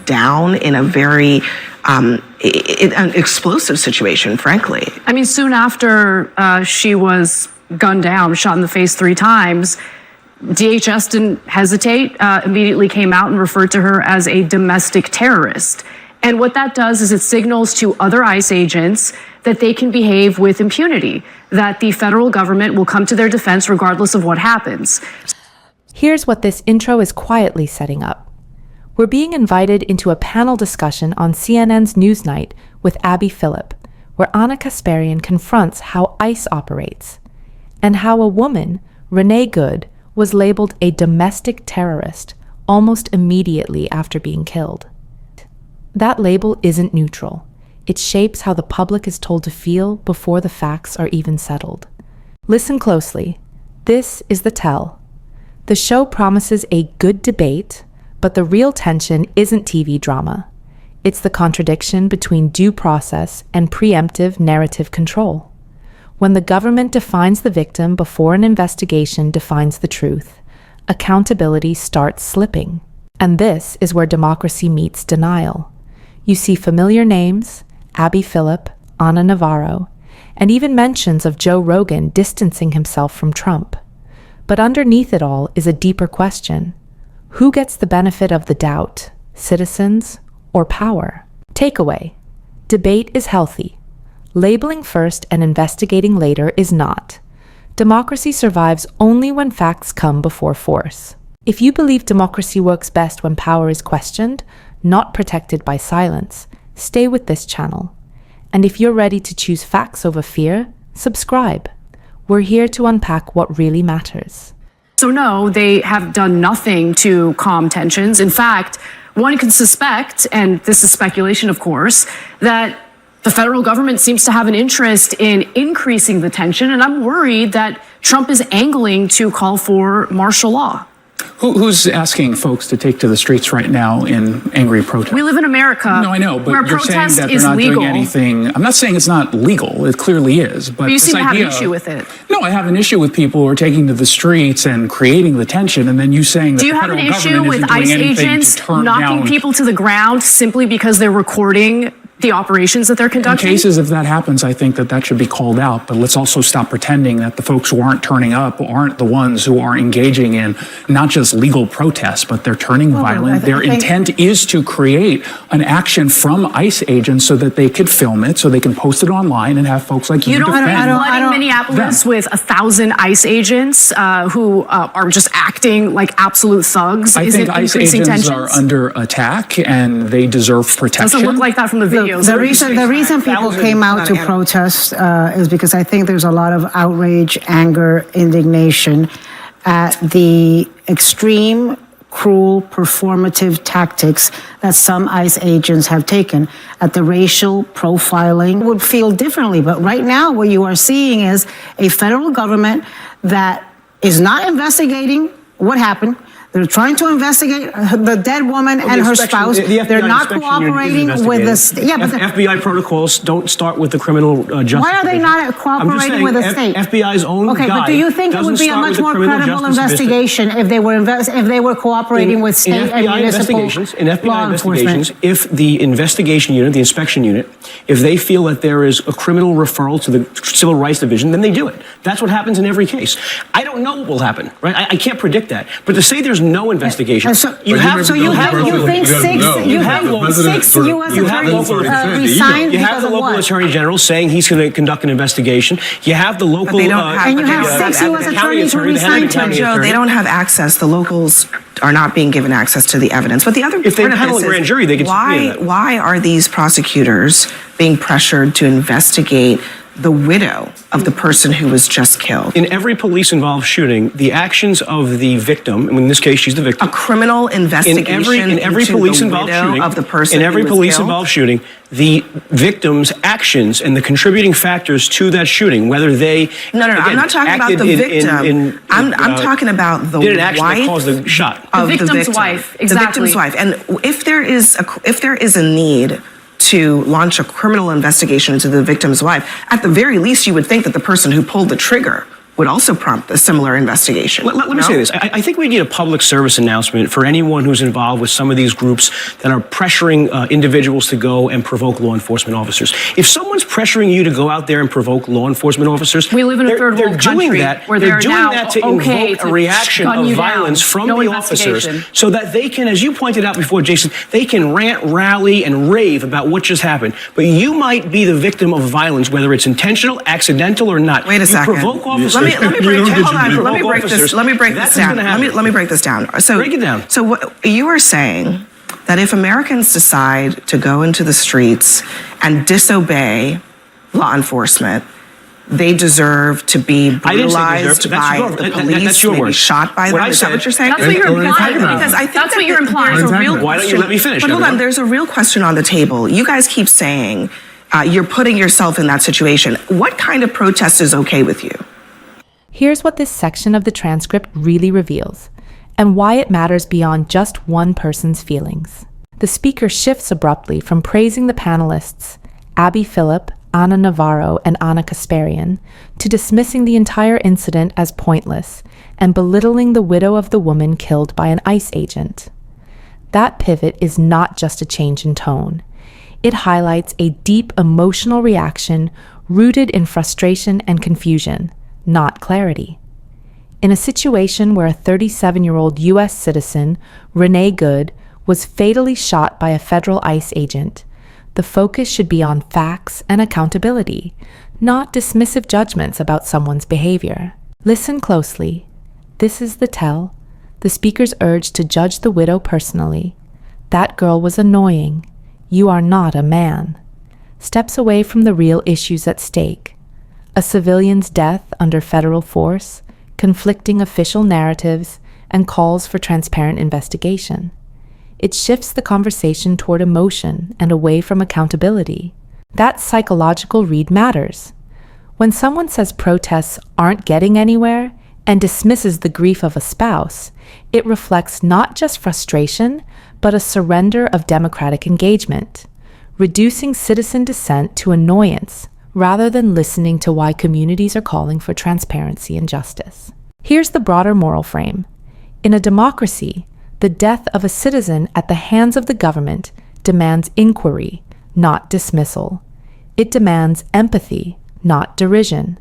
down in a very an explosive situation, frankly. I mean, soon after she was gunned down, shot in the face 3 times, DHS didn't hesitate, immediately came out and referred to her as a domestic terrorist. And what that does is it signals to other ICE agents that they can behave with impunity, that the federal government will come to their defense regardless of what happens. Here's what this intro is quietly setting up. We're being invited into a panel discussion on CNN's NewsNight with Abby Phillip, where Ana Kasparian confronts how ICE operates, and how a woman, Renee Good, was labeled a domestic terrorist almost immediately after being killed. That label isn't neutral. It shapes how the public is told to feel before the facts are even settled. Listen closely. This is The Tell. The show promises a good debate, but the real tension isn't TV drama. It's the contradiction between due process and preemptive narrative control. When the government defines the victim before an investigation defines the truth, accountability starts slipping. And this is where democracy meets denial. You see familiar names, Abby Phillip, Ana Navarro, and even mentions of Joe Rogan distancing himself from Trump. But underneath it all is a deeper question. Who gets the benefit of the doubt, citizens or power? Takeaway: debate is healthy. Labeling first and investigating later is not. Democracy survives only when facts come before force. If you believe democracy works best when power is questioned, not protected by silence, stay with this channel. And if you're ready to choose facts over fear, subscribe. We're here to unpack what really matters. So no, they have done nothing to calm tensions. In fact, one can suspect, and this is speculation of course, that the federal government seems to have an interest in increasing the tension, and I'm worried that Trump is angling to call for martial law. Who's asking folks to take to the streets right now in angry protest? We live in America. No, I know, but where you're saying protest that they're is not legal. doing anything. I'm not saying it's not legal. It clearly is. But you seem to have an idea, issue with it. No, I have an issue with people who are taking to the streets and creating the tension, and then you saying that Do you the have an federal issue government with isn't doing ICE anything agents to turn knocking down people to the ground simply because they're recording the operations that they're conducting? In cases, if that happens, I think that should be called out. But let's also stop pretending that the folks who aren't turning up aren't the ones who are engaging in not just legal protests, but they're turning violent. Their intent is to create an action from ICE agents so that they could film it, so they can post it online and have folks like you defend. I don't Minneapolis with 1,000 ICE agents who are just acting like absolute thugs. I think ICE agents are under attack and they deserve protection. Doesn't look like that from the videos. The reason people came out to protest is because I think there's a lot of outrage, anger, indignation at the extreme, cruel, performative tactics that some ICE agents have taken, at the racial profiling. Would feel differently, but right now what you are seeing is a federal government that is not investigating what happened. They're trying to investigate the dead woman and her spouse. They're not cooperating with the yeah, but FBI protocols don't start with the criminal justice. Why are they not cooperating with the state? FBI's own Okay, but do you think it would be a much more credible investigation if they were cooperating with state and municipal law enforcement? If the investigation unit, the inspection unit, if they feel that there is a criminal referral to the Civil Rights Division, then they do it. That's what happens in every case. I don't know what will happen, right? I can't predict that. But to say there's no investigation. You think six U.S. attorneys resigned because of what? You have the local attorney general saying he's going to conduct an investigation. You have the local... And you have 6 U.S. attorneys who resigned to Joe, they don't have access. The locals are not being given access to the evidence. But the other if they panel a grand jury, they could why are these prosecutors being pressured to investigate the widow of the person who was just killed? In every police-involved shooting, the actions of the victim, in this case, she's the victim. A criminal investigation in every police-involved shooting of the person. In every police-involved shooting, the victim's actions and the contributing factors to that shooting, whether they again, I'm not talking about the victim. I'm talking about the wife that caused the shot. Of the victim's victim. wife. Exactly. The victim's wife. And if there is a need to launch a criminal investigation into the victim's wife, at the very least, you would think that the person who pulled the trigger would also prompt a similar investigation. Let me say this. I think we need a public service announcement for anyone who's involved with some of these groups that are pressuring individuals to go and provoke law enforcement officers. If someone's pressuring you to go out there and provoke law enforcement officers, we live in a third world country where they're doing now that to okay invoke to a reaction gun of you violence down. from No the officers investigation. so that they can, as you pointed out before, Jason, they can rant, rally, and rave about what just happened. But you might be the victim of violence, whether it's intentional, accidental, or not. Wait a second. You provoke officers. Let me break this down. So break it down. So what you are saying that if Americans decide to go into the streets and disobey law enforcement, they deserve to be brutalized by the police, that's your maybe word. shot by them. Is that what you're saying? That's what you're implying. Because I think That's what you're implying. there's a real Why don't you let me finish, But hold on, everyone? there's a real question on the table. You guys keep saying you're putting yourself in that situation. What kind of protest is okay with you? Here's what this section of the transcript really reveals, and why it matters beyond just one person's feelings. The speaker shifts abruptly from praising the panelists, Abby Phillip, Ana Navarro, and Ana Kasparian, to dismissing the entire incident as pointless and belittling the widow of the woman killed by an ICE agent. That pivot is not just a change in tone. It highlights a deep emotional reaction rooted in frustration and confusion, not clarity. In a situation where a 37-year-old U.S. citizen, Renee Good, was fatally shot by a federal ICE agent, the focus should be on facts and accountability, not dismissive judgments about someone's behavior. Listen closely. This is the tell. The speaker's urge to judge the widow personally. That girl was annoying. You are not a man. Steps away from the real issues at stake. A civilian's death under federal force, conflicting official narratives, and calls for transparent investigation. It shifts the conversation toward emotion and away from accountability. That psychological read matters. When someone says protests aren't getting anywhere and dismisses the grief of a spouse, it reflects not just frustration, but a surrender of democratic engagement, reducing citizen dissent to annoyance rather than listening to why communities are calling for transparency and justice. Here's the broader moral frame. In a democracy, the death of a citizen at the hands of the government demands inquiry, not dismissal. It demands empathy, not derision.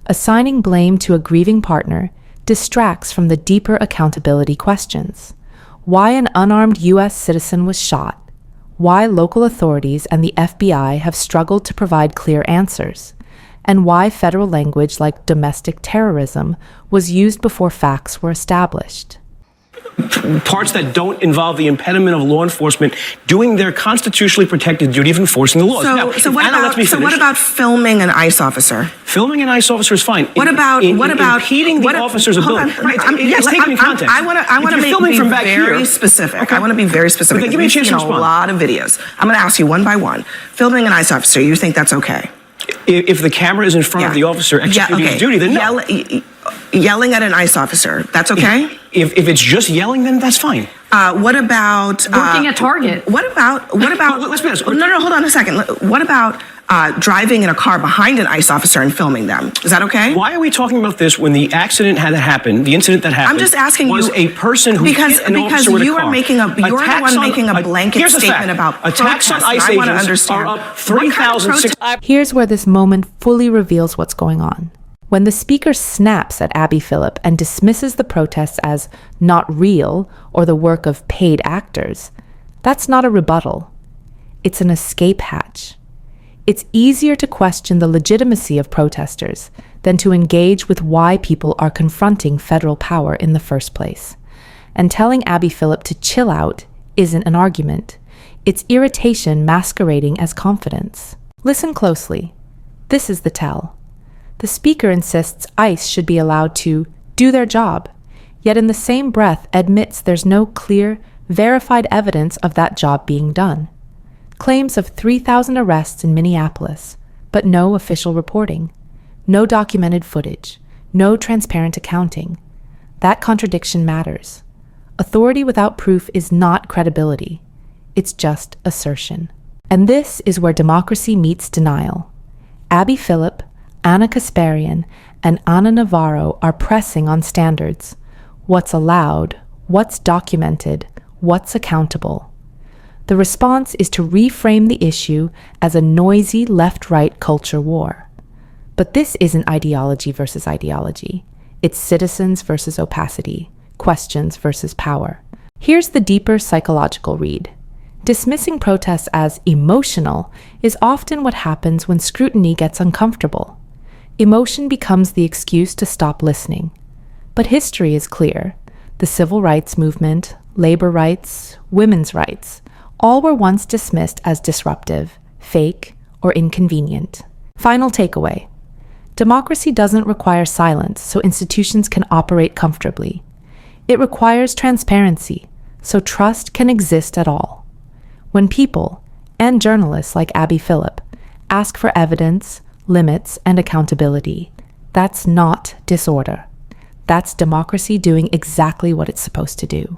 Assigning blame to a grieving partner distracts from the deeper accountability questions. Why an unarmed U.S. citizen was shot, why local authorities and the FBI have struggled to provide clear answers, and why federal language like domestic terrorism was used before facts were established. Parts that don't involve the impediment of law enforcement doing their constitutionally protected duty of enforcing the laws. So what about filming an ICE officer? Filming an ICE officer is fine. What about impeding the officer's ability? Let's take it in context. I want to be very specific. Okay. I want to be very specific. But then give me a chance to We've seen respond. a lot of videos. I'm going to ask you one by one. Filming an ICE officer, you think that's okay? If the camera is in front of the officer executing his duty, then no. Yelling at an ICE officer, that's okay? If it's just yelling, then that's fine. What about working at Target? What about? Let's be honest. No, hold on a second. What about driving in a car behind an ICE officer and filming them? Is that okay? Why are we talking about this when the accident had happened? The incident that happened. I'm just asking was you a person who because hit an officer with a you car. are making you're the one making a blanket Here's a statement fact. about attacks on protests, ICE and I want to agents understand are up what kind of 3,006. Here's where this moment fully reveals what's going on. When the speaker snaps at Abby Phillip and dismisses the protests as not real or the work of paid actors, that's not a rebuttal. It's an escape hatch. It's easier to question the legitimacy of protesters than to engage with why people are confronting federal power in the first place. And telling Abby Phillip to chill out isn't an argument. It's irritation masquerading as confidence. Listen closely. This is the tell. The speaker insists ICE should be allowed to do their job, yet in the same breath admits there's no clear, verified evidence of that job being done. Claims of 3,000 arrests in Minneapolis, but no official reporting, no documented footage, no transparent accounting. That contradiction matters. Authority without proof is not credibility. It's just assertion. And this is where democracy meets denial. Abby Phillip, Ana Kasparian and Ana Navarro are pressing on standards. What's allowed, what's documented, what's accountable. The response is to reframe the issue as a noisy left-right culture war. But this isn't ideology versus ideology. It's citizens versus opacity, questions versus power. Here's the deeper psychological read. Dismissing protests as emotional is often what happens when scrutiny gets uncomfortable. Emotion becomes the excuse to stop listening. But history is clear. The civil rights movement, labor rights, women's rights, all were once dismissed as disruptive, fake, or inconvenient. Final takeaway. Democracy doesn't require silence so institutions can operate comfortably. It requires transparency so trust can exist at all. When people, and journalists like Abby Phillip, ask for evidence, limits, and accountability, that's not disorder. That's democracy doing exactly what it's supposed to do.